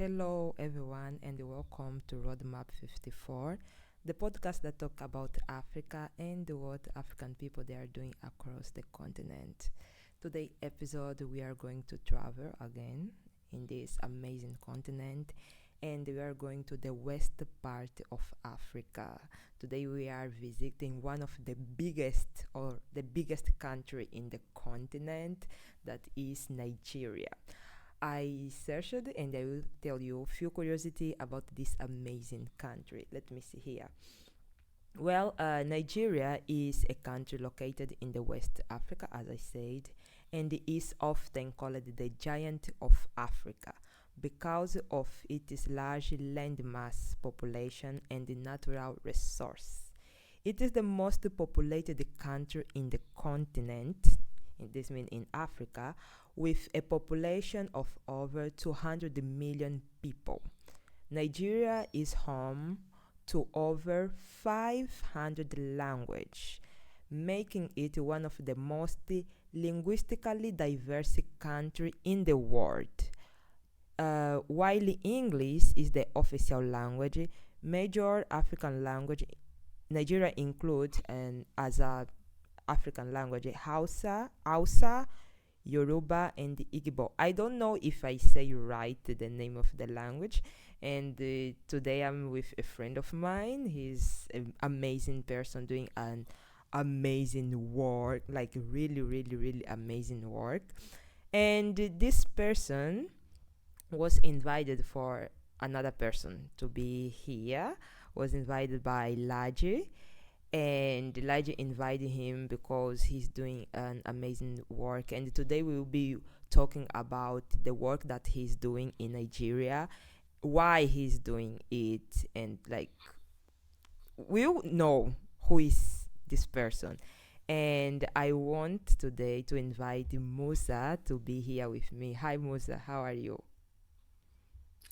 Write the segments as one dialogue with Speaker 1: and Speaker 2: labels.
Speaker 1: Hello, everyone, and welcome to Roadmap 54, the podcast that talk about Africa and what African people they are doing across the continent. Today episode, we are going to travel again in this amazing continent, and we are going to the west part of Africa. Today we are visiting one of the biggest country in the continent, that is Nigeria. I searched and I will tell you a few curiosity about this amazing country. Let me see here. Nigeria is a country located in the West Africa, as I said, and is often called the giant of Africa because of its large landmass, population, and natural resource. It is the most populated country in the continent, this means in Africa, with a population of over 200 million people. Nigeria is home to over 500 languages, making it one of the most linguistically diverse countries in the world. While English is the official language, major African language Nigeria includes as a African language Hausa, Yoruba, and Igbo. I don't know if I say right the name of the language. And today I'm with a friend of mine. He's an amazing person doing an amazing work, like really, really, really amazing work. And this person was invited for another person to be here. Was invited by Laji, and Elijah invited him because he's doing an amazing work. And today we will be talking about the work that he's doing in Nigeria, why he's doing it, and like we'll know who is this person. And I want today to invite Musa to be here with me. Hi Musa, how are you?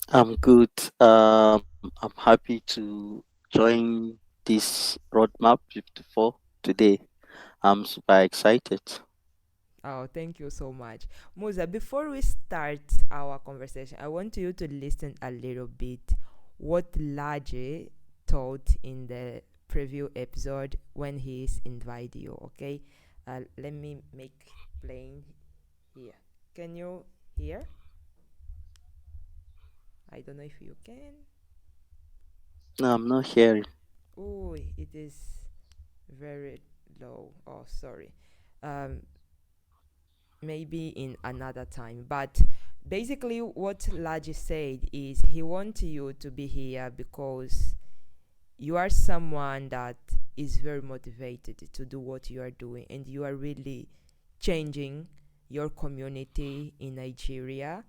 Speaker 2: I'm good. I'm happy to join this roadmap 54 today. I'm super excited.
Speaker 1: Oh, thank you so much. Musa, before we start our conversation, I want you to listen a little bit what Laje told in the preview episode when he's invited you, okay? Let me make plain here. Can you hear? I don't know if you can.
Speaker 2: No, I'm not hearing.
Speaker 1: Oh, it is very low. Oh, sorry. Um, Maybe in another time. But basically, what Laji said is he wants you to be here because you are someone that is very motivated to do what you are doing, and you are really changing your community in Nigeria.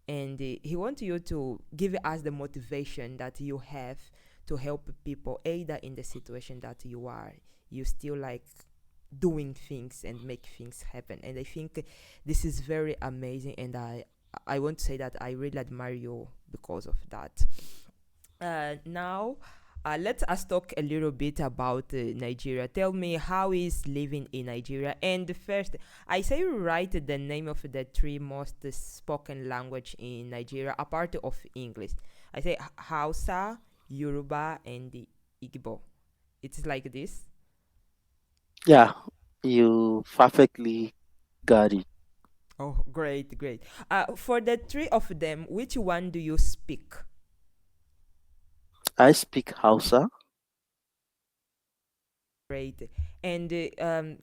Speaker 1: And he wants you to give us the motivation that you have to help people, either in the situation that you are. You still like doing things and make things happen, and I think this is very amazing, and I want to say that I really admire you because of that. Now let us talk a little bit about Nigeria. Tell me, how is living in Nigeria? And first, I say write the name of the three most spoken language in Nigeria apart of English. I say Hausa, Yoruba, and the Igbo. It's like this.
Speaker 2: Yeah, you perfectly got it.
Speaker 1: Oh, great, great. For the three of them, which one do you speak?
Speaker 2: I speak Hausa.
Speaker 1: Great. And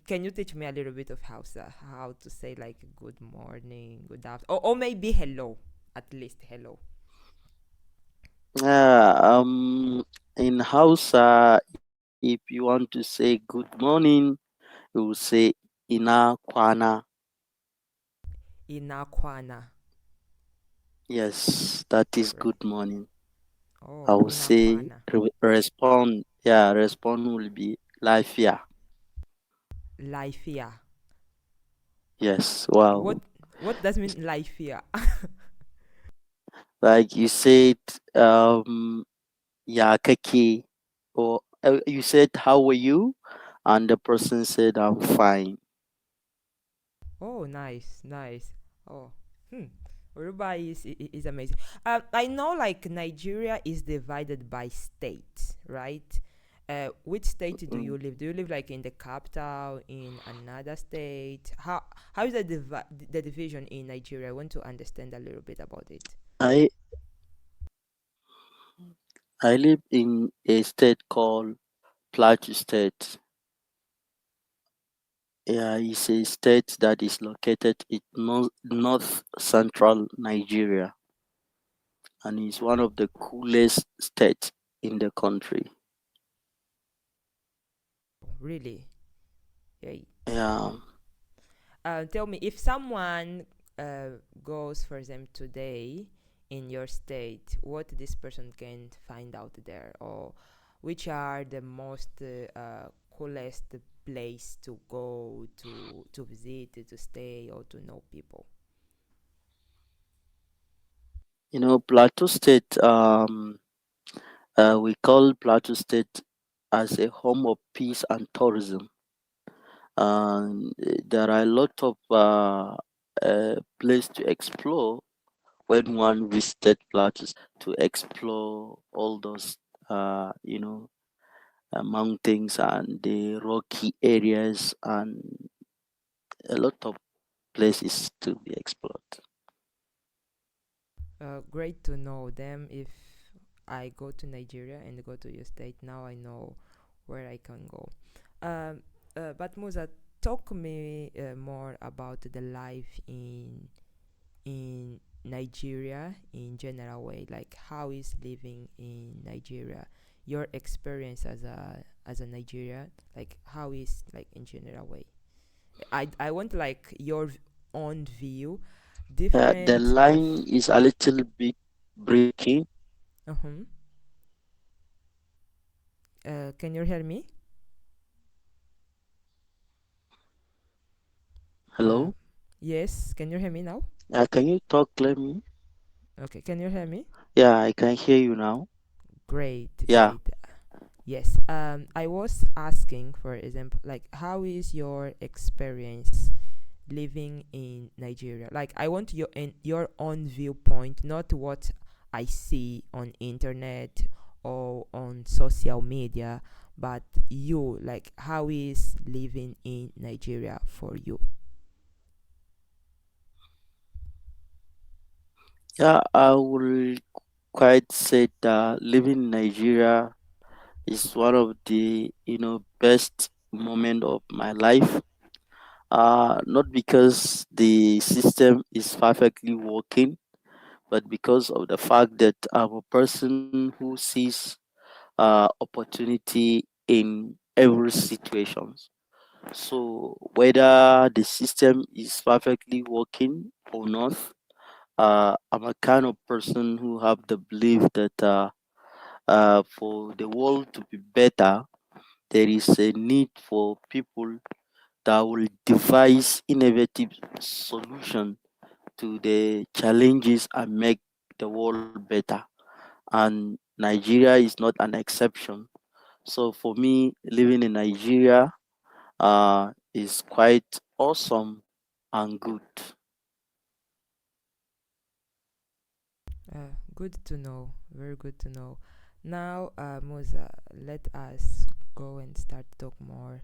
Speaker 1: can you teach me a little bit of Hausa? How to say like good morning, good afternoon, or maybe hello, at least hello.
Speaker 2: Yeah, in Hausa, if you want to say good morning, you will say Ina Kwana.
Speaker 1: Inakwana.
Speaker 2: Yes, that is
Speaker 1: Great.
Speaker 2: good morning. I
Speaker 1: Oh,
Speaker 2: will say
Speaker 1: Inakwana.
Speaker 2: respond. Yeah, respond will be life. Yeah.
Speaker 1: Life here.
Speaker 2: Yes.
Speaker 1: What
Speaker 2: Wow.
Speaker 1: what does mean life here?
Speaker 2: Like you said, yeah, kake, or you said, how are you? And the person said, I'm fine.
Speaker 1: Oh, nice, nice. Oh, hmm. Uruba is amazing. I know like Nigeria is divided by states, right? Which state do you
Speaker 2: Mm,
Speaker 1: live? Do you live like in the capital, in another state? How is the division in Nigeria? I want to understand a little bit about it.
Speaker 2: I I live in a state called Plateau State. Yeah, it's a state that is located in north central Nigeria, and is one of the coolest states in the country.
Speaker 1: Really? Yeah.
Speaker 2: Yeah,
Speaker 1: Tell me, if someone goes, for example, today in your state, what this person can find out there, or which are the most coolest place to go to visit, to stay, or to know people?
Speaker 2: Plateau State. We call Plateau State as a home of peace and tourism. There are a lot of place to explore when one visited Plateau to explore all those uh, you know mountains and the rocky areas and a lot of places to be explored.
Speaker 1: Great to know them. If I go to Nigeria and go to your state, now I know where I can go. Um, but Musa, talk me more about the life in Nigeria in general way. Like how is living in Nigeria? Your experience as a Nigerian, like how is like in general way. I want like your own view,
Speaker 2: The
Speaker 1: different of.
Speaker 2: line is a little bit breaking.
Speaker 1: Uh-huh. Can you hear me? Uh,
Speaker 2: Hello?
Speaker 1: yes. Can you hear me now?
Speaker 2: Can you talk clearly?
Speaker 1: Okay. Can you hear me?
Speaker 2: Yeah, I can hear you now.
Speaker 1: Great.
Speaker 2: Yeah.
Speaker 1: Great. Yes. I was asking, for example, like how is your experience living in Nigeria? Like I want your own viewpoint, not what I see on internet or on social media, but you, like how is living in Nigeria for you?
Speaker 2: Yeah, I will quite say that living in Nigeria is one of the best moment of my life. Not because the system is perfectly working, but because of the fact that I'm a person who sees opportunity in every situation. So whether the system is perfectly working or not, I'm a kind of person who have the belief that for the world to be better, there is a need for people that will devise innovative solution to the challenges and make the world better. And Nigeria is not an exception. So for me, living in Nigeria is quite awesome and good.
Speaker 1: Good to know. Very good to know. Now, Musa, let us go and start to talk more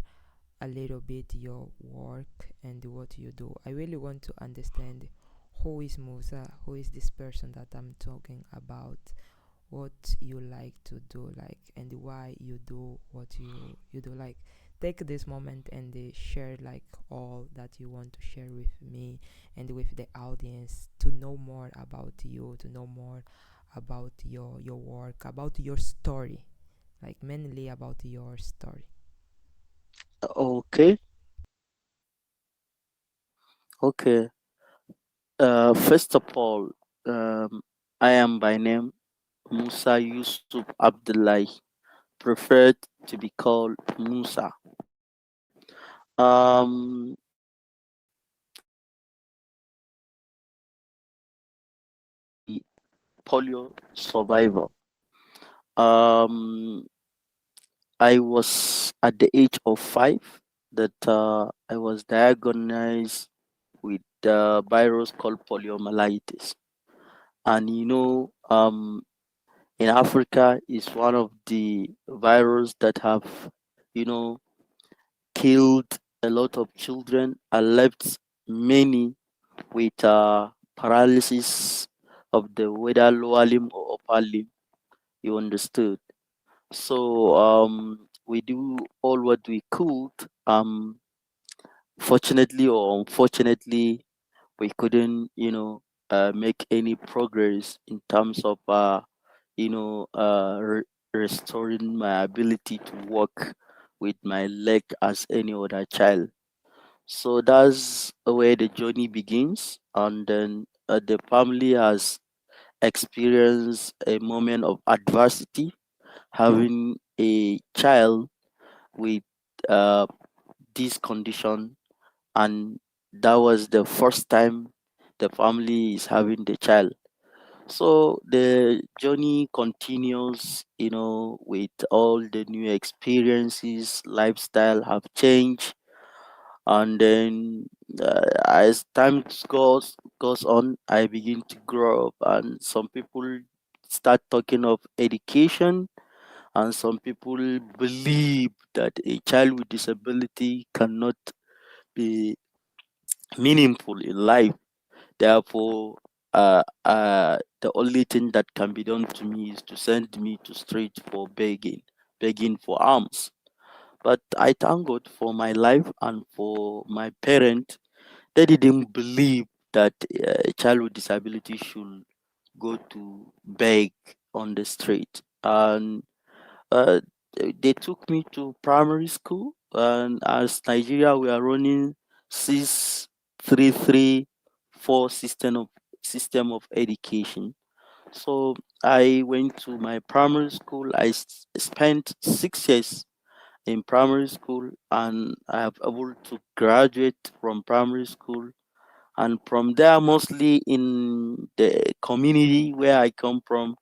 Speaker 1: a little bit your work and what you do. I really want to understand who is Musa, who is this person that I'm talking about, what you like to do, like, and why you do what you do. Like, take this moment and share like all that you want to share with me and with the audience to know more about you, to know more about your work, about your story, like mainly about your story.
Speaker 2: Okay, okay. First of all, um, I am by name Musa Yusuf Abdullahi, preferred to be called Musa. I a polio survivor. Um, I was at the age of 5 that I was diagnosed with the virus called poliomyelitis. And in Africa is one of the virus that have, you know, killed a lot of children and left many with paralysis of the whether lower limb or upper limb. You understood? So we do all what we could. Fortunately or unfortunately, we couldn't, make any progress in terms of, restoring my ability to walk with my leg as any other child. So that's where the journey begins, and then the family has experienced a moment of adversity, having a child with uh, this condition, and that was the first time the family is having the child. So the journey continues, with all the new experiences, lifestyle have changed, and then as time goes on, I begin to grow up, and some people start talking of education, and some people believe that a child with disability cannot be meaningful in life. Therefore, the only thing that can be done to me is to send me to street for begging for alms. But I thank God for my life and for my parents. They didn't believe that a child with disability should go to beg on the street. And uh, they took me to primary school. And as Nigeria, we are running 6-3-3-4 system of education. So I went to my primary school. I spent 6 years in primary school, and I have able to graduate from primary school. And from there, mostly in the community where I come from,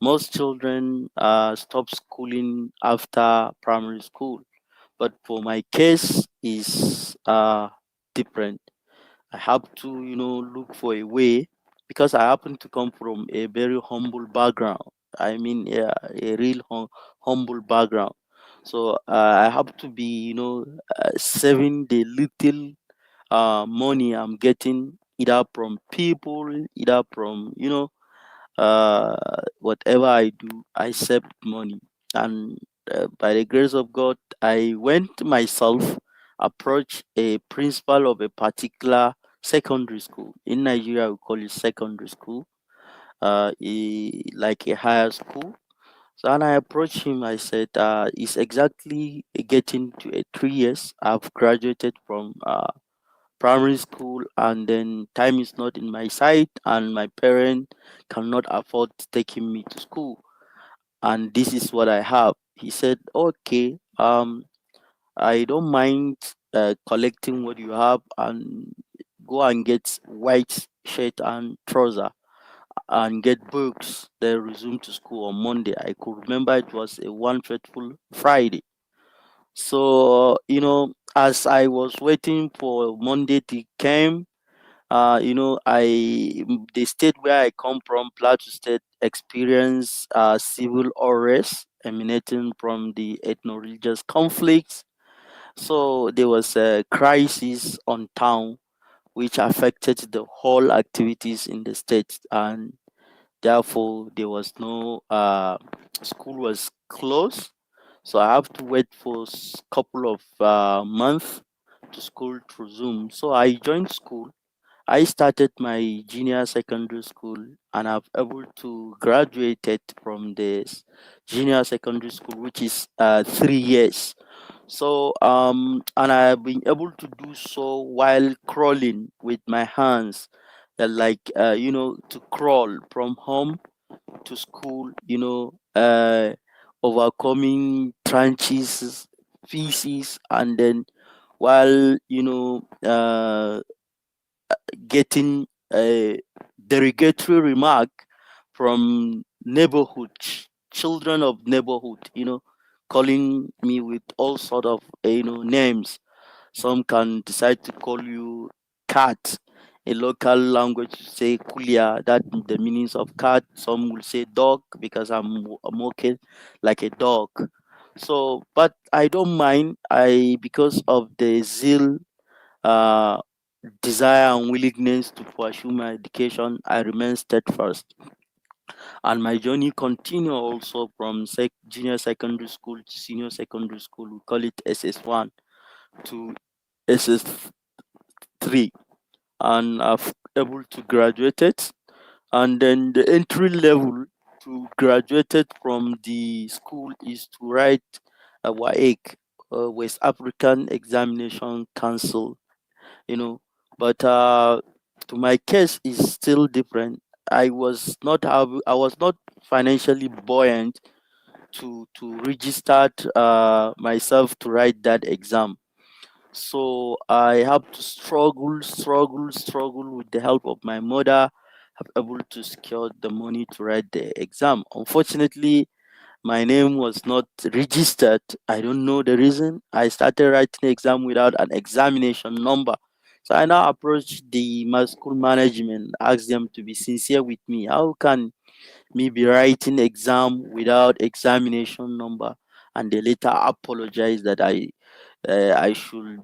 Speaker 2: most children stop schooling after primary school. But for my case is different. I have to, look for a way, because I happen to come from a very humble background. I mean, yeah, a real humble background. So I have to be, saving the little money I'm getting, either from people, either from, whatever I do, I save money. And by the grace of God, I went myself, approach a principal of a particular secondary school. In Nigeria, we call it secondary school, like a higher school. So, and I approached him. I said, "It's exactly getting to 3 years. I've graduated from primary school, and then time is not in my side, and my parent cannot afford taking me to school, and this is what I have." He said, "Okay, I don't mind collecting what you have, and go and get white shirt and trouser and get books, then resume to school on Monday." I could remember it was a one fateful Friday. So, as I was waiting for Monday to come, the state where I come from, Plateau State, experienced civil unrest emanating from the ethno-religious conflicts. So there was a crisis on town which affected the whole activities in the state, and therefore there was no school was closed. So I have to wait for couple of months to school to resume. So I joined school. I started my junior secondary school, and I've able to graduated from this junior secondary school, which is 3 years. So and I've been able to do so while crawling with my hands, like to crawl from home to school, overcoming trenches, feces, and then while getting a derogatory remark from neighborhood children of neighborhood, calling me with all sort of names. Some can decide to call you cat, in local language say kulia, that the meanings of cat. Some will say dog because I'm walking like a dog. So but I don't mind. I because of the zeal, uh desire and willingness to pursue my education, I remain steadfast. And my journey continue also from junior secondary school to senior secondary school. We call it SS1 to SS3, and I've able to graduate it. And then the entry level to graduate it from the school is to write a WAEC, West African Examination Council, you know. But to my case is still different. I was not financially buoyant to register myself to write that exam. So I have to struggle with the help of my mother, have able to secure the money to write the exam. Unfortunately, my name was not registered. I don't know the reason. I started writing the exam without an examination number. So I now approached the my school management, asked them to be sincere with me. How can me be writing exam without examination number? And they later apologized that I should,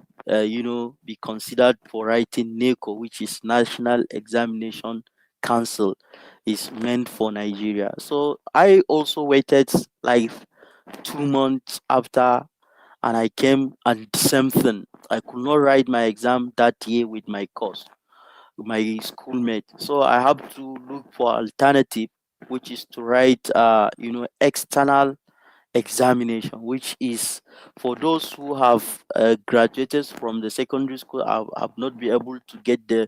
Speaker 2: be considered for writing NECO, which is National Examination Council, is meant for Nigeria. So I also waited like 2 months after, and I came and same thing. I could not write my exam that year with my course, my schoolmate. So I have to look for alternative, which is to write, external examination, which is for those who have graduated from the secondary school, have not been able to get the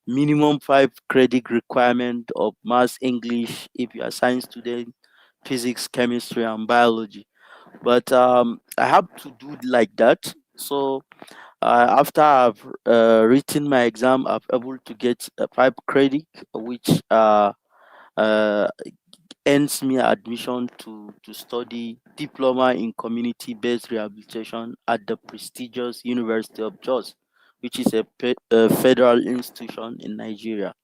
Speaker 2: minimum 5 credit requirement of maths, English, if you are science student, physics, chemistry, and biology. But I have to do it like that. So after I've written my exam, I'm able to get 5 credit, which uh, earns me admission to study diploma in community-based rehabilitation at the prestigious University of Jos, which is a federal institution in Nigeria.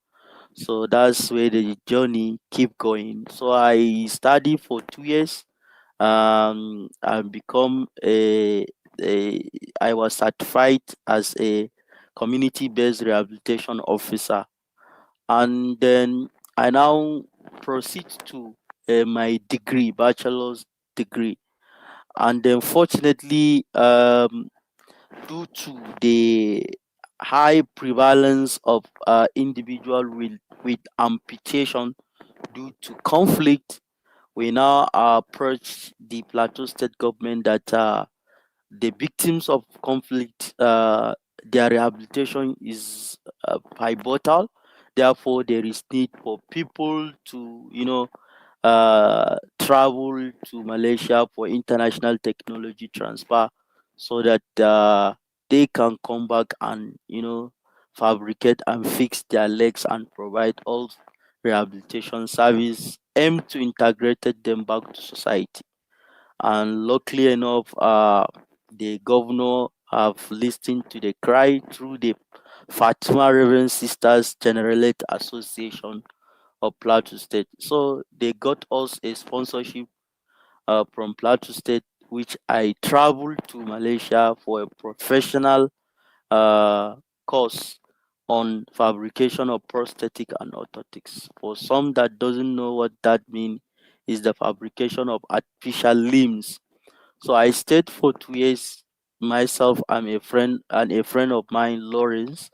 Speaker 2: So that's where the journey keep going. So I study for 2 years. I become a I was certified as a community-based rehabilitation officer, and then I now proceed to my degree, bachelor's degree. And then fortunately, due to the high prevalence of individual with amputation due to conflict, we now approach the Plateau State government that the victims of conflict, their rehabilitation is pivotal. Therefore, there is need for people to, travel to Malaysia for international technology transfer, so that they can come back and, fabricate and fix their legs and provide all rehabilitation service aimed to integrate them back to society. And luckily enough, the governor have listened to the cry through the Fatima Reverend Sisters Generalate Association of Plateau State. So they got us a sponsorship from Plateau State, which I traveled to Malaysia for a professional uh, course on fabrication of prosthetic and orthotics. For some that doesn't know what that means, is the fabrication of artificial limbs. So I stayed for 2 years. Myself, I'm a friend, and a friend of mine, Lawrence,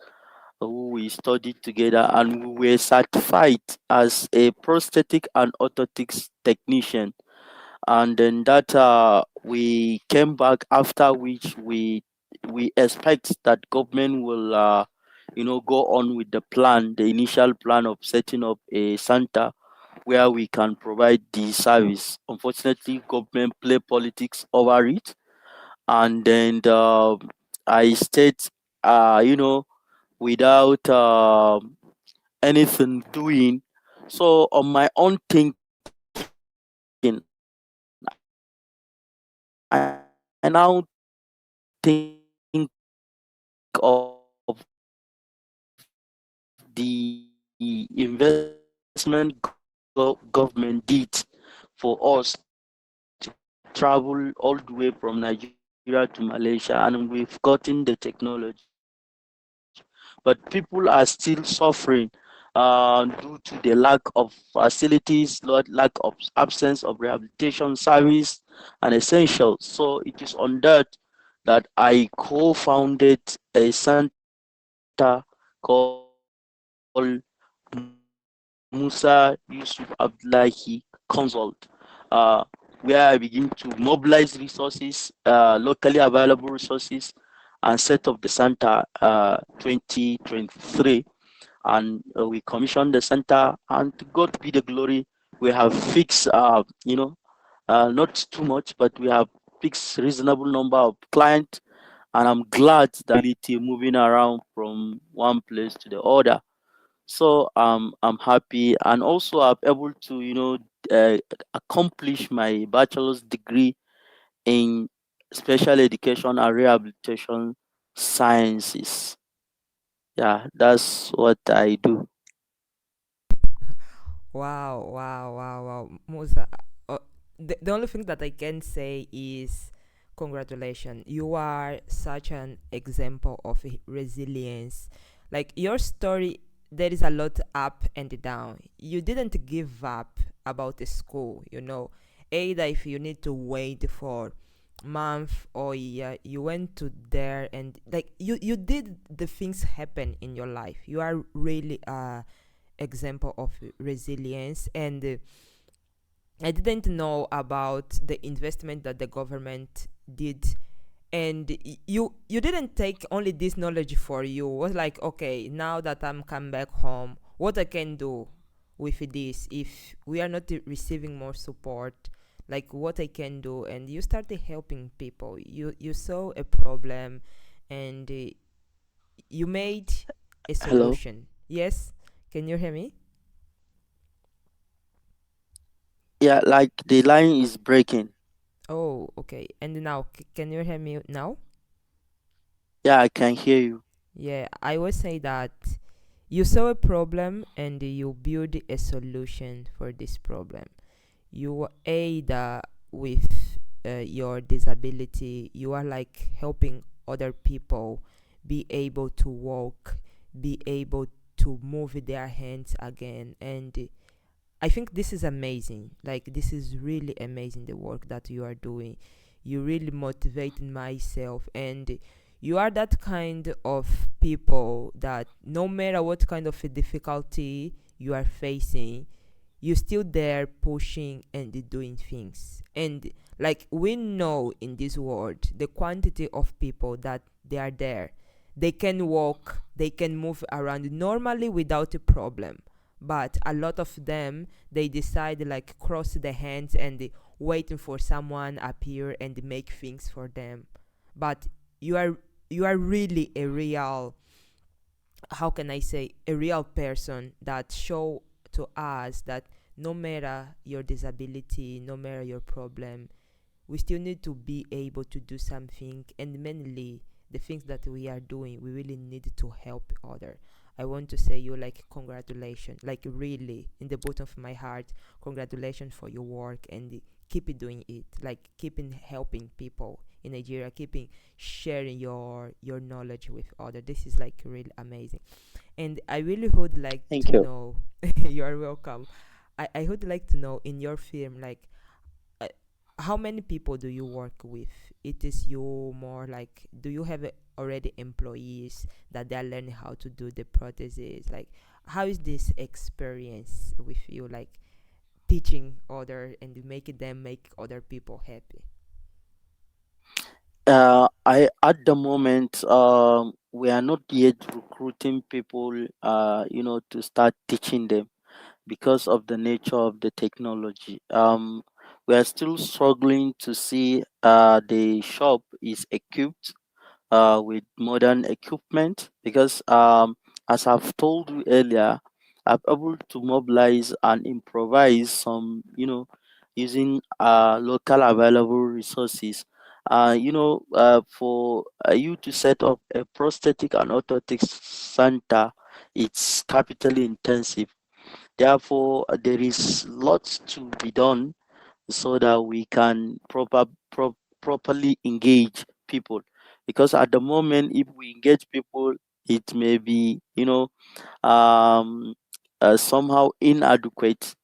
Speaker 2: who we studied together, and we were certified as a prosthetic and orthotics technician. And then that we came back, after which we expect that government will go on with the initial plan of setting up a center where we can provide the service. Unfortunately, government play politics over it, and then I stayed, without anything doing. So on my own thinking, I now think of doing something else. So I now the investment government did for us to travel all the way from Nigeria to Malaysia, and we've gotten the technology. But people are still suffering due to the lack of facilities, lack of absence of rehabilitation service and essentials. So it is on that that I co-founded a center called Musa Yusuf Abdullahi Consult, where I begin to mobilize resources, locally available resources, and set up the center 2023. And we commissioned the center, and to God be the glory, we have fixed not too much, but we have fixed reasonable number of clients, and I'm glad that moving around from one place to the other. So I'm happy, and also I'm able to uh, accomplish my bachelor's degree in special education and rehabilitation sciences. Yeah, that's what I do.
Speaker 1: Wow, wow, wow, wow. Musa, the only thing that I can say is congratulations. You are such an example of resilience. Like your story, there is a lot up and down. You didn't give up about the school, you know. Either if you need to wait for month or year, you went to there and like you did the things happen in your life. You are really example of resilience. And I didn't know about the investment that the government did. And you didn't take only this knowledge for you. It was like, okay, now that I'm come back home, what I can do with this if we are not receiving more support, like what I can do. And you started helping people. You saw a problem, and you made a
Speaker 2: Hello.
Speaker 1: solution. Yes, can you hear me?
Speaker 2: Yeah, like the line is breaking.
Speaker 1: Oh, okay. And now, can you hear me now?
Speaker 2: Yeah, I can hear you.
Speaker 1: Yeah, I would say that you saw a problem and you build a solution for this problem. You aid with your disability. You are like helping other people be able to walk, be able to move their hands again. And I think this is amazing. Like, this is really amazing, the work that you are doing. You really motivate myself, and you are that kind of people that no matter what kind of a difficulty you are facing, you still there pushing and doing things. And like, we know in this world the quantity of people that they are there, they can walk, they can move around normally without a problem, but a lot of them, they decide like cross the hands and waiting for someone appear and make things for them. But you are you are really a real, how can I say, a real person that show to us that no matter your disability, no matter your problem, we still need to be able to do something. And mainly the things that we are doing, we really need to help other. I want to say you like congratulations, like really in the bottom of my heart, congratulations for your work, and keep it doing it, like keeping helping people in Nigeria, keeping sharing your knowledge with others. This is like really amazing. And I really would like
Speaker 2: Thank
Speaker 1: to
Speaker 2: you.
Speaker 1: know, you are welcome. I would like to know in your firm, like, uh, how many people do you work with? It is you more like, do you have already employees that they are learning how to do the prostheses? Like, how is this experience with you, like teaching other and making them make other people happy?
Speaker 2: I at the moment we are not yet recruiting people to start teaching them because of the nature of the technology. We are still struggling to see the shop is equipped with modern equipment because as I've told you earlier, I'm able to mobilize and improvise some, using local available resources. For you to set up a prosthetic and orthotics center, it's capitally intensive. Therefore, there is lots to be done so that we can properly engage people. Because at the moment, if we engage people, it may be, um, somehow inadequate.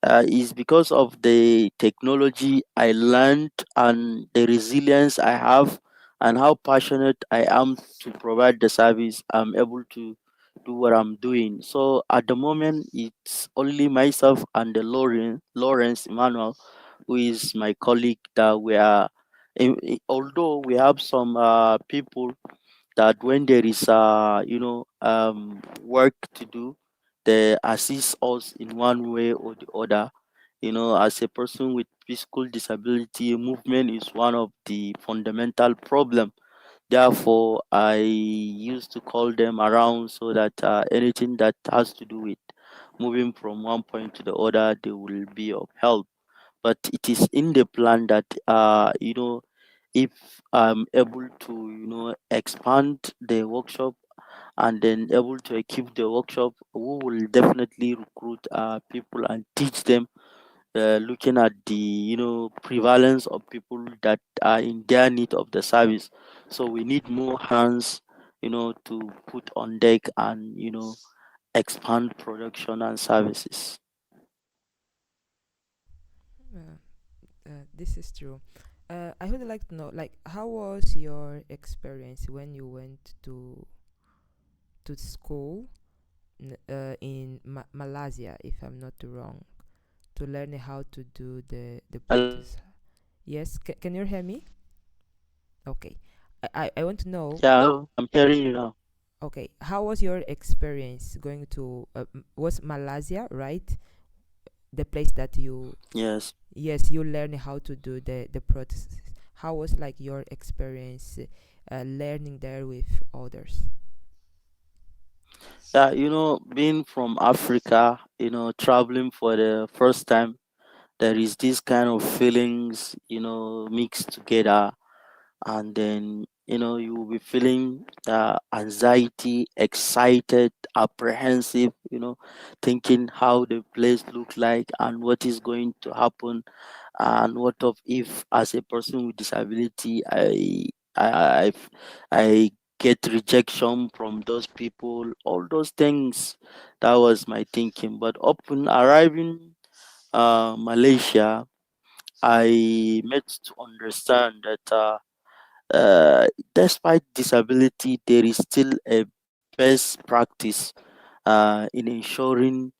Speaker 2: Is because of the technology I learned and the resilience I have and how passionate I am to provide the service. I'm able to do what I'm doing. So at the moment, it's only myself and the Lawrence Emmanuel, who is my colleague, that we are. Although we have some people that when there is work to do, they assist us in one way or the other. As a person with physical disability, movement is one of the fundamental problem. Therefore, I used to call them around so that anything that has to do with moving from one point to the other, they will be of help. But it is in the plan that if I'm able to expand the workshop and then able to equip the workshop, we will definitely recruit people and teach them, looking at the prevalence of people that are in their need of the service. So we need more hands to put on deck and expand production and services.
Speaker 1: Uh, this is true. I would like to know, like, how was your experience when you went to school in Malaysia, if I'm not wrong, to learn how to do the prothesis? Yes, can you hear me? Okay. I want to know.
Speaker 2: Yeah, I'm hearing you now.
Speaker 1: Okay, how was your experience going to was Malaysia, right? The place that you,
Speaker 2: Yes.
Speaker 1: yes, you learn how to do the prothesis. How was like your experience learning there with others?
Speaker 2: Yeah, being from Africa, traveling for the first time, there is this kind of feelings, mixed together. And then, you will be feeling anxiety, excited, apprehensive, thinking how the place look like and what is going to happen, and what of if as a person with disability I I get rejection from those people, all those things. That was my thinking. But upon arriving Malaysia, I met to understand that despite disability, there is still a best practice in ensuring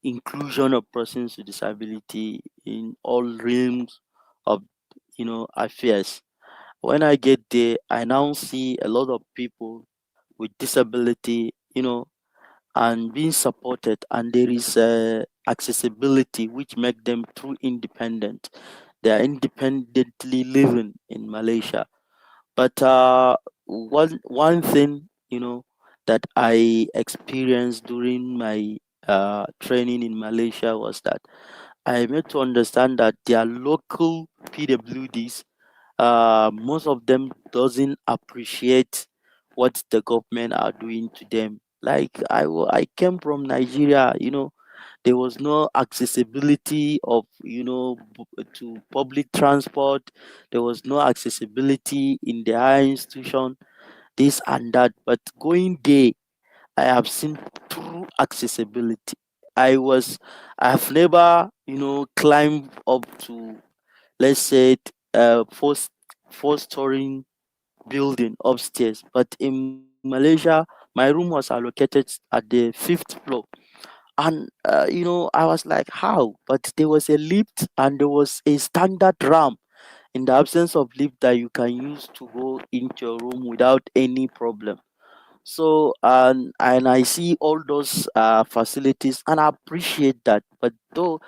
Speaker 2: inclusion of persons with disability in all realms of affairs. When I get there, I now see a lot of people with disability, and being supported, and there is accessibility which make them true independent. They are independently living in Malaysia. But one thing that I experienced during my training in Malaysia was that I made to understand that their local PWDs, most of them doesn't appreciate what the government are doing to them. Like I came from Nigeria, there was no accessibility of to public transport. There was no accessibility in the higher institution, this and that. But going there, I have seen true accessibility. I have never climbed up to, let's say, four story building upstairs. But in Malaysia, my room was allocated at the fifth floor. And I was like, how? But there was a lift and there was a standard ramp in the absence of lift that you can use to go into your room without any problem. So and I see all those facilities and I appreciate that. But though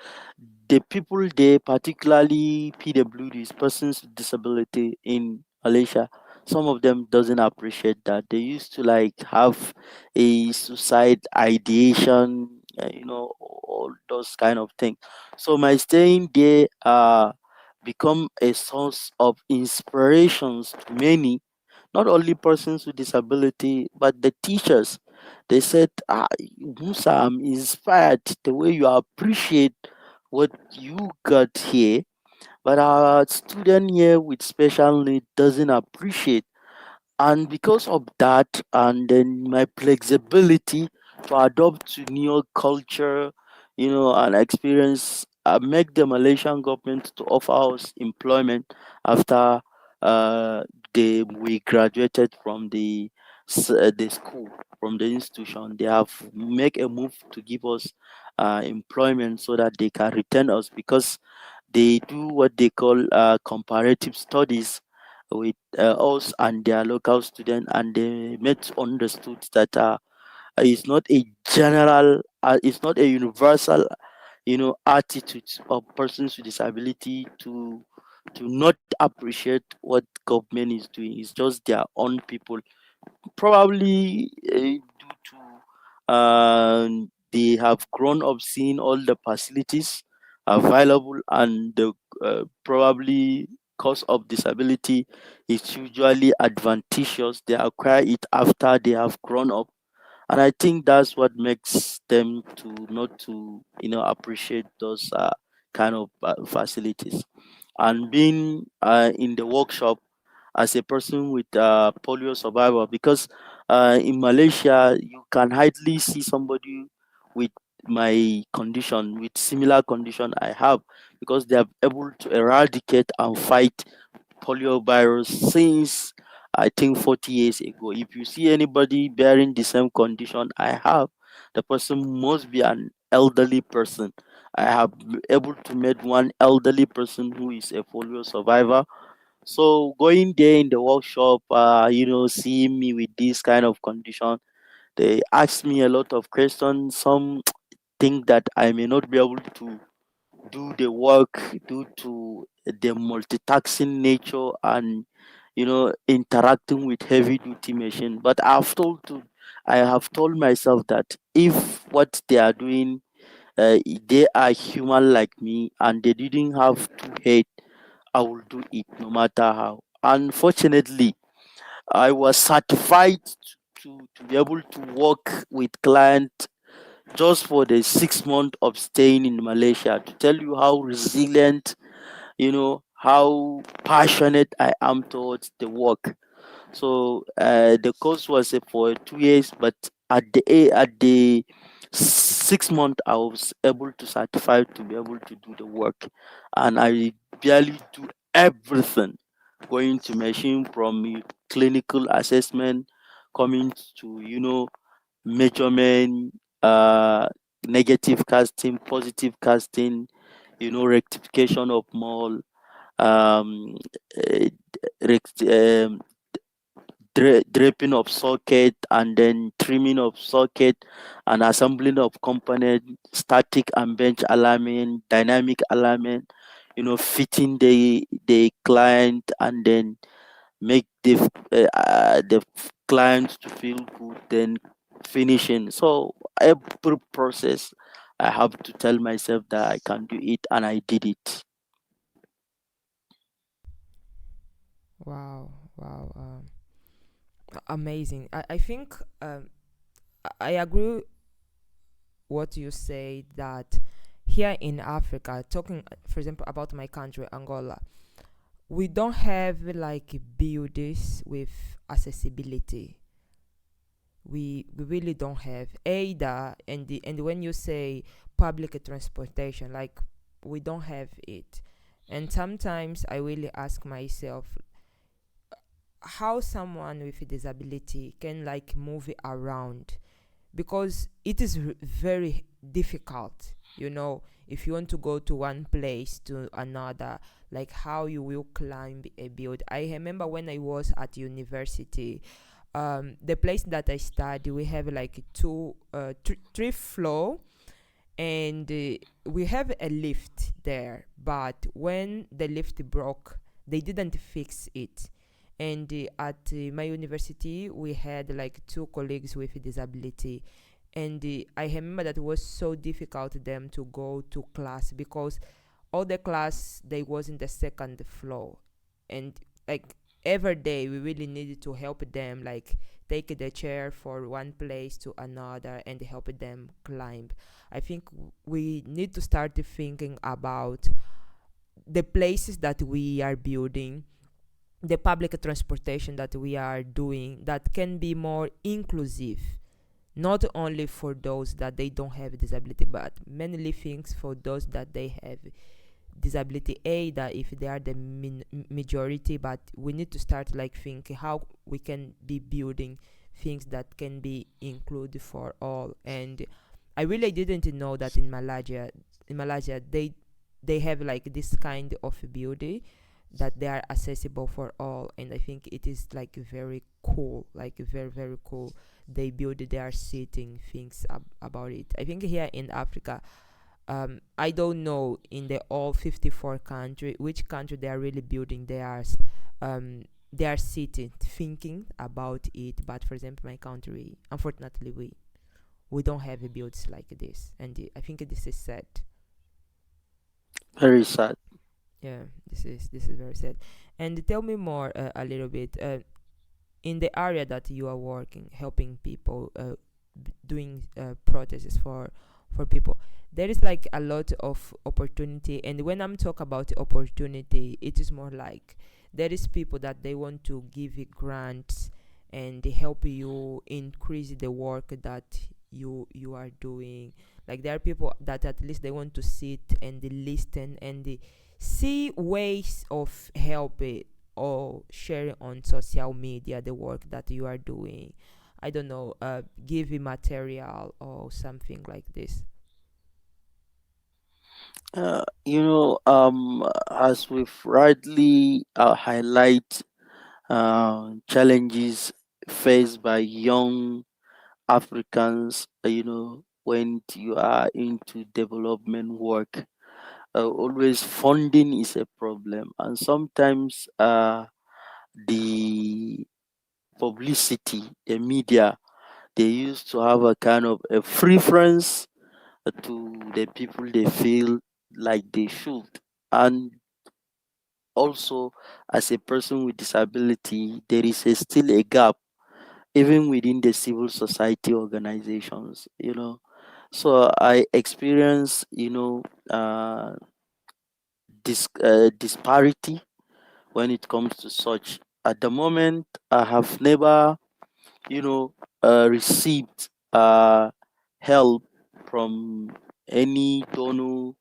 Speaker 2: the people there, particularly PWDs, persons with disability in Malaysia, some of them doesn't appreciate that. They used to like have a suicide ideation, all those kind of things. So my staying there become a source of inspirations to many, not only persons with disability, but the teachers. They said, Musa, I'm inspired the way you appreciate what you got here, but our student here with special need doesn't appreciate. And because of that, and then my flexibility to adopt to new culture, and experience, make the Malaysian government to offer us employment after uh, we graduated from the school, from the institution. They have make a move to give us employment so that they can return us, because they do what they call comparative studies with us and their local student, and they made understood that it's not a general, it's not a universal, attitude of persons with disability to not appreciate what government is doing. It's just their own people, probably due to they have grown up seeing all the facilities available, and the probably cause of disability is usually advantageous. They acquire it after they have grown up, and I think that's what makes them to not to appreciate those kind of facilities. And being in the workshop as a person with polio survivor, because in Malaysia you can hardly see somebody with my condition, with similar condition I have, because they are able to eradicate and fight polio virus since I think 40 years ago. If you see anybody bearing the same condition I have, the person must be an elderly person. I have been able to meet one elderly person who is a polio survivor. So going there in the workshop, seeing me with this kind of condition, they asked me a lot of questions. Some think that I may not be able to do the work due to the multitasking nature and interacting with heavy duty machine. But I have told myself that if what they are doing, they are human like me and they didn't have to hate, I will do it no matter how. Unfortunately, I was certified to be able to work with clients just for the 6 months of staying in Malaysia, to tell you how resilient, how passionate I am towards the work. So the course was for 2 years, but at the 6 month, I was able to certify to be able to do the work, and I barely do everything, going to machine from clinical assessment, coming to measurement, negative casting, positive casting, rectification of mole, um, uh, rect- um, draping of socket, and then trimming of socket, and assembling of component, static and bench alignment, dynamic alignment, fitting the client, and then make the client to feel good, then finishing. So every process I have to tell myself that I can do it, and I did it.
Speaker 1: Wow, wow, amazing. I think I agree what you say that here in Africa, talking for example about my country, Angola, we don't have like buildings with accessibility. We really don't have either, and when you say public transportation, like we don't have it. And sometimes I really ask myself how someone with a disability can like move around, because it is very difficult, if you want to go to one place to another, like how you will climb a build. I remember when I was at university, the place that I study, we have like three floor, and we have a lift there, but when the lift broke, they didn't fix it. And at my university, we had like two colleagues with a disability, and I remember that it was so difficult them to go to class, because all the class they was in the second floor, and like every day we really needed to help them like take the chair for one place to another and help them climb. I think we need to start thinking about the places that we are building, the public transportation that we are doing, that can be more inclusive, not only for those that they don't have disability, but mainly things for those that they have disability, that if they are the majority. But we need to start like thinking how we can be building things that can be included for all. And I really didn't know that in Malaysia they have like this kind of beauty, that they are accessible for all. And I think it is like very cool, like very very cool. They build their sitting things about it. I think here in Africa, I don't know in the all 54 country which country they are really building theirs. They are sitting thinking about it. But for example, my country, unfortunately, we don't have a builds like this. And I think this is sad.
Speaker 2: Very sad.
Speaker 1: Yeah, this is very sad. And tell me more a little bit, in the area that you are working, helping people, doing protests for people. There is like a lot of opportunity. And when I'm talking about opportunity, it is more like there is people that they want to give you grants and they help you increase the work that you are doing. Like there are people that at least they want to sit and they listen and they see ways of helping or sharing on social media the work that you are doing. I don't know, give you material or something like this.
Speaker 2: As we've rightly highlight challenges faced by young Africans, when you are into development work, always funding is a problem, and sometimes the publicity, the media, they used to have a kind of a preference to the people they feel like they should. And also, as a person with disability, there is still a gap even within the civil society organizations. So I experience disparity when it comes to such. At the moment, I have never received help from any donor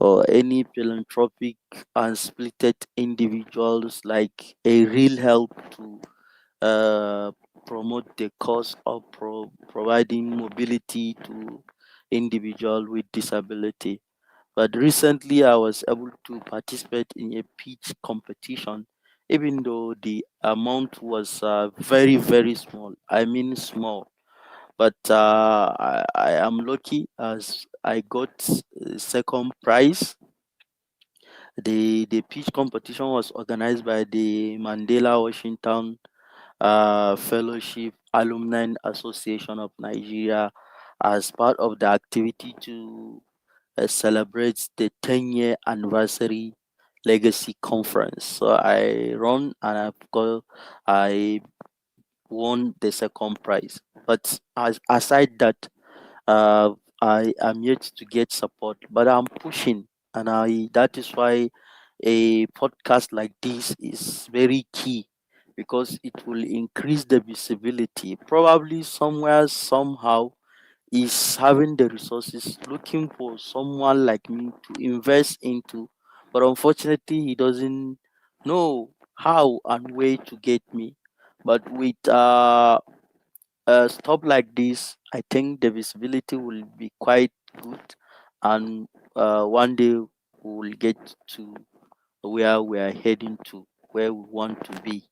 Speaker 2: or any philanthropic and splitted individuals, like a real help to uh, promote the cause of providing mobility to individual with disability. But recently, I was able to participate in a pitch competition, even though the amount was very, very small. I mean, small. But I am lucky as I got second prize. The pitch competition was organized by the Mandela Washington Fellowship Alumni Association of Nigeria as part of the activity to celebrate the 10-year anniversary legacy conference. So I run and I won the second prize. But aside that, I am yet to get support, but I'm pushing, and I that is why a podcast like this is very key, because it will increase the visibility. Probably somewhere, somehow, is having the resources, looking for someone like me to invest into, but unfortunately, he doesn't know how and where to get me. But with stuff like this, I think the visibility will be quite good, and one day we will get to where we are heading to, where we want to be.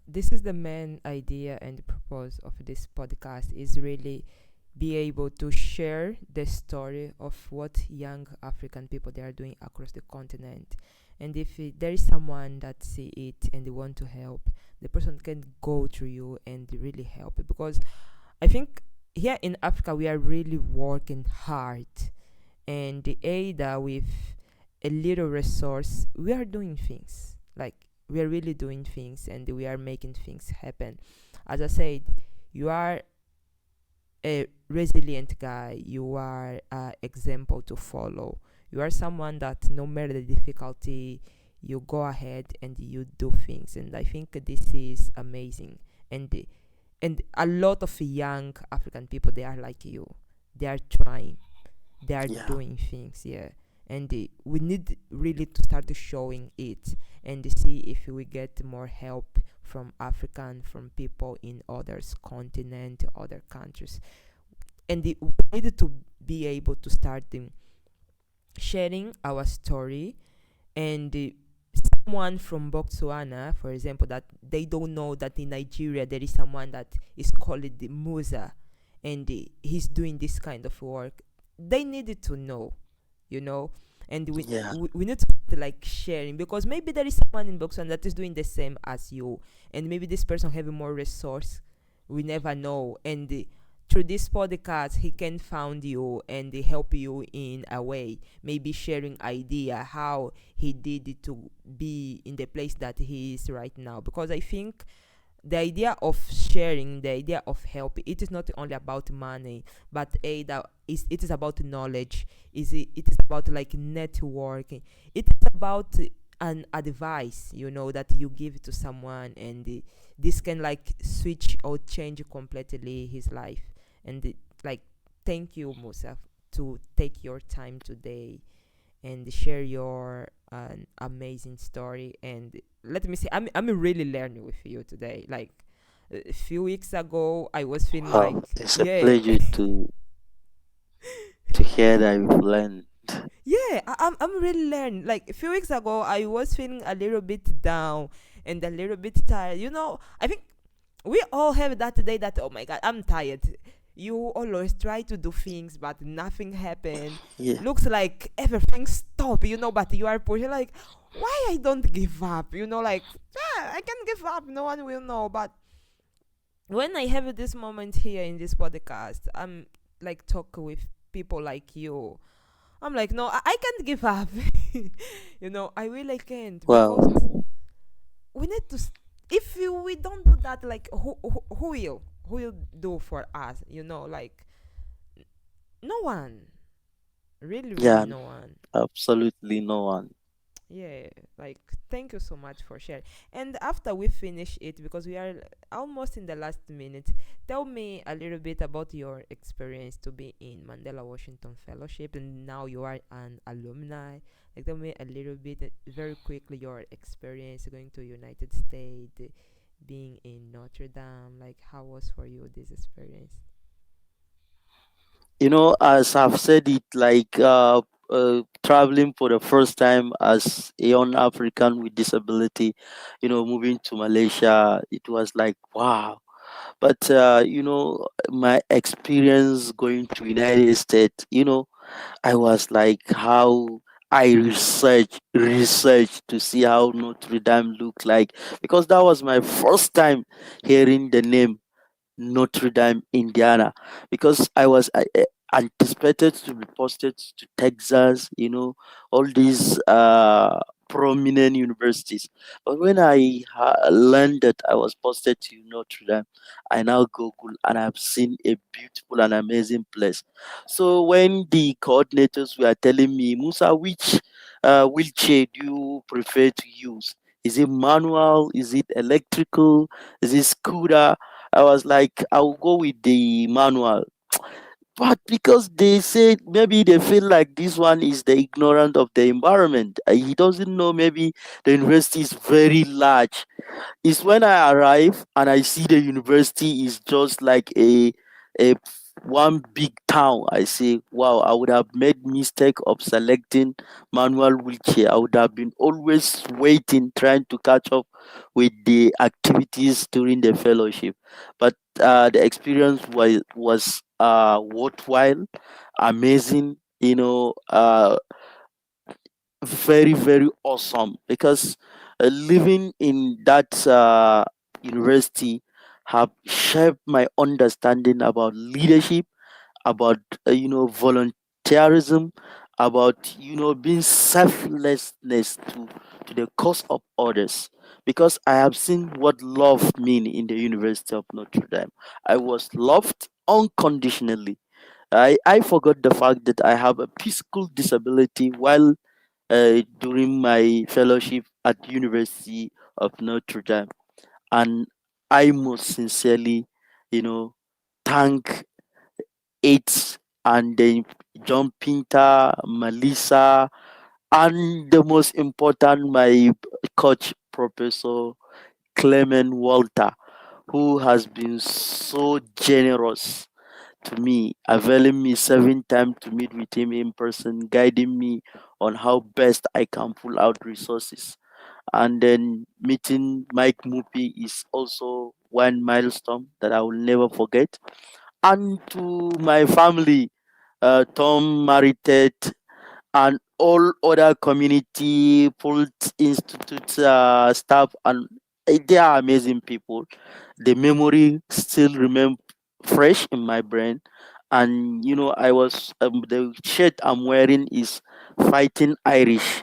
Speaker 1: This is the main idea and purpose of this podcast, is really be able to share the story of what young African people they are doing across the continent. And if there is someone that see it and they want to help, the person can go through you and really help. Because I think here in Africa we are really working hard, and the aid with a little resource, we are doing things like we are really doing things and we are making things happen. As I said, you are a resilient guy. You are an example to follow. You are someone that no matter the difficulty, you go ahead and you do things. And I think this is amazing. And a lot of young African people, they are like you. They are trying. They are
Speaker 2: Yeah.
Speaker 1: doing things. Yeah. And we need really to start showing it and see if we get more help from African, from people in others continent, other countries. And we need to be able to start sharing our story. And someone from Botswana, for example, that they don't know that in Nigeria there is someone that is called the Musa, and he's doing this kind of work. They needed to know, you know, and
Speaker 2: Yeah.
Speaker 1: we need to like sharing, because maybe there is someone in Botswana that is doing the same as you, and maybe this person having more resource. We never know, and through this podcast he can find you and help you in a way, maybe sharing idea how he did it to be in the place that he is right now. Because I think the idea of sharing, the idea of help, it is not only about money, but it is about knowledge. It is about like networking. It is about an advice, that you give to someone, and this can like switch or change completely his life. And like, thank you, Musa, to take your time today and share your amazing story. And let me say, I'm really learning with you today. Like a few weeks ago, I was feeling like,
Speaker 2: It's a
Speaker 1: yeah,
Speaker 2: pleasure to hear that you've learned.
Speaker 1: yeah, I'm really learning. Like a few weeks ago, I was feeling a little bit down and a little bit tired. I think we all have that day that, oh my god, I'm tired. You always try to do things but nothing happen.
Speaker 2: Yeah.
Speaker 1: Looks like everything stop, but you are pushing, like, why I don't give up, like, I can give up, no one will know. But when I have this moment here in this podcast, I'm like talk with people like you. I'm like, no, I can't give up. I really can't, because
Speaker 2: Wow.
Speaker 1: we need to if we don't do that, like, who will do for us, like, no one, really, really
Speaker 2: Yeah.
Speaker 1: no one.
Speaker 2: Absolutely no one.
Speaker 1: Yeah, like, thank you so much for sharing. And after we finish it, because we are almost in the last minute, tell me a little bit about your experience to be in Mandela Washington Fellowship, and now you are an alumni. Like, tell me a little bit, very quickly, your experience going to United States, being in Notre Dame. Like, how was for you this experience?
Speaker 2: As I've said it, like traveling for the first time as a young African with disability, moving to Malaysia, it was like wow. But my experience going to United States, I was like how I research to see how Notre Dame looked like, because that was my first time hearing the name Notre Dame, Indiana, because I anticipated to be posted to Texas, all these prominent universities. But when I learned that I was posted to Notre Dame, I now Google and I've seen a beautiful and amazing place. So when the coordinators were telling me, Musa, which wheelchair do you prefer to use? Is it manual? Is it electrical? Is it scooter? I was like, I'll go with the manual. But because they said maybe they feel like this one is the ignorant of the environment, he doesn't know maybe the university is very large. It's when I arrive and I see the university is just like a one big town. I say, wow, I would have made mistake of selecting manual wheelchair. I would have been always waiting, trying to catch up with the activities during the fellowship. But the experience was worthwhile, amazing. Very very awesome, because living in that university have shaped my understanding about leadership, about volunteerism, about being selflessness to the cause of others, because I have seen what love mean in the University of Notre Dame. I was loved unconditionally. I forgot the fact that I have a physical disability while during my fellowship at University of Notre Dame, and I most sincerely, you know, thank it, and then John Pinter, Melissa, and the most important, my coach, Professor Clement Walter, who has been so generous to me, availing me 7 times to meet with him in person, guiding me on how best I can pull out resources. And then meeting Mike Mupi is also one milestone that I will never forget. And to my family, Tom, Maritet, and all other community Pult Institute staff, and they are amazing people. The memory still remain fresh in my brain, and I was the shirt I'm wearing is fighting Irish,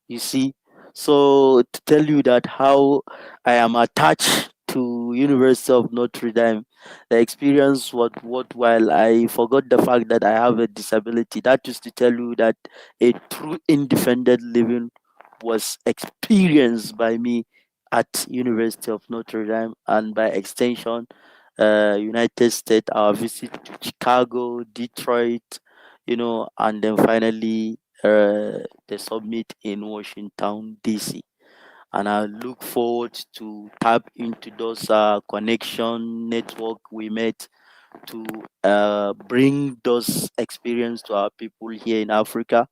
Speaker 2: you see. So to tell you that how I am attached to University of Notre Dame, the experience was worthwhile. I forgot the fact that I have a disability. That is to tell you that a true independent living was experienced by me at University of Notre Dame, and by extension, United States. Our visit to Chicago, Detroit, and then finally the summit in Washington D.C. And I look forward to tap into those connection network we met to bring those experience to our people here in Africa,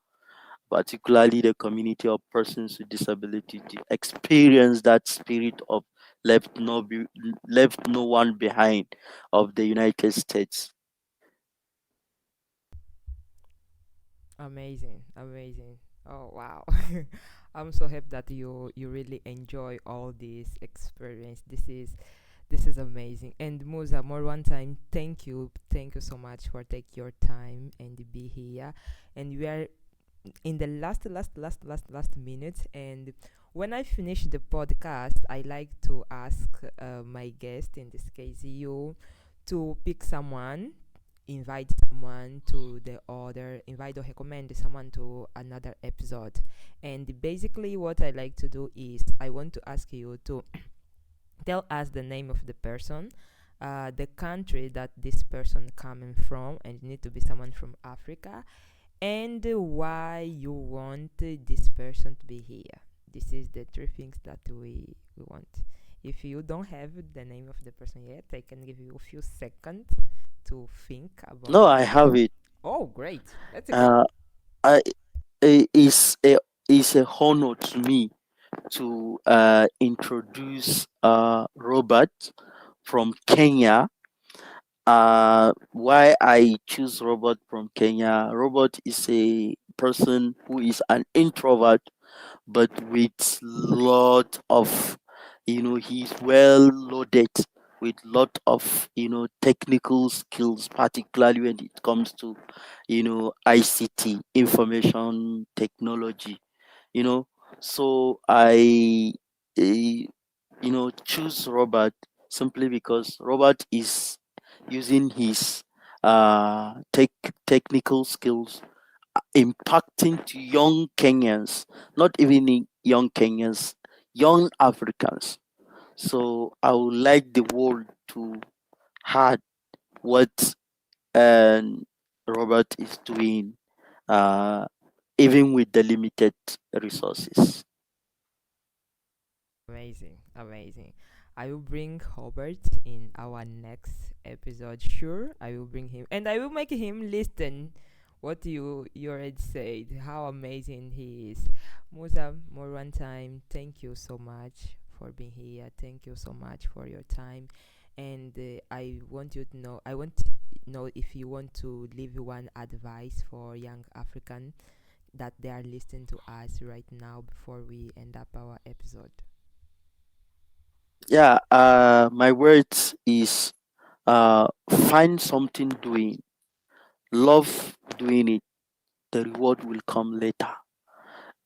Speaker 2: particularly the community of persons with disability, to experience that spirit of left no one behind of the United States.
Speaker 1: Amazing, amazing. Oh wow. I'm so happy that you really enjoy all this experience. This is amazing. And Musa, more one time, thank you so much for take your time and be here. And we are in the last minutes. And when I finish the podcast, I like to ask my guest, in this case you, to pick someone, invite someone to the other, invite or recommend someone to another episode. And basically what I like to do is I want to ask you to tell us the name of the person, the country that this person coming from, and it need to be someone from Africa, and why you want this person to be here. This is the three things that we want. If you don't have the name of the person yet, I can give you a few seconds to think about
Speaker 2: No,
Speaker 1: it.
Speaker 2: I have it.
Speaker 1: Oh, great! Let's go.
Speaker 2: Uh, I, it's a honor to me to introduce Robert from Kenya. Why I choose Robert from Kenya? Robert is a person who is an introvert, but with lot of, he's well loaded with lot of technical skills, particularly when it comes to ICT, information technology. you know so I choose Robert simply because Robert is using his technical skills, impacting to young Kenyans, not even young Kenyans, young Africans. So I would like the world to hear what Robert is doing, uh, even with the limited resources.
Speaker 1: Amazing, amazing. I will bring Robert in our next episode. Sure, I will bring him, and I will make him listen what you already said. How amazing he is. Musa, more one time. Thank you so much for being here. Thank you so much for your time. And I want you to know. I want to know if you want to leave one advice for young African that they are listening to us right now before we end up our episode.
Speaker 2: Yeah, my words is find something doing, love doing it. the reward will come later.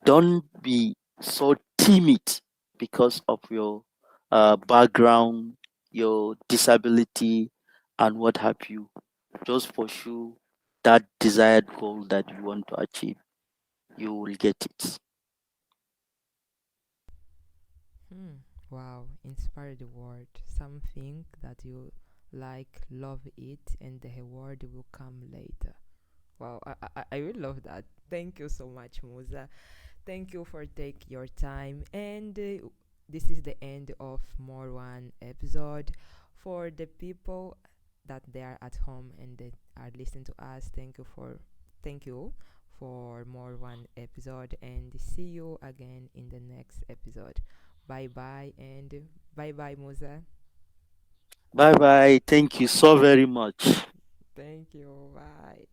Speaker 2: Don't be so timid because of your background, your disability, and what have you. Just pursue that desired goal that you want to achieve. You will get it.
Speaker 1: Hmm. Wow, inspire the world. Something that you like, love it, and the reward will come later. Wow, I really love that. Thank you so much, Musa. Thank you for take your time. And this is the end of more one episode. For the people that they are at home and they are listening to us, thank you for more one episode, and see you again in the next episode. Bye bye, and bye bye, Musa.
Speaker 2: Bye bye. Thank you so very much.
Speaker 1: Thank you. Bye.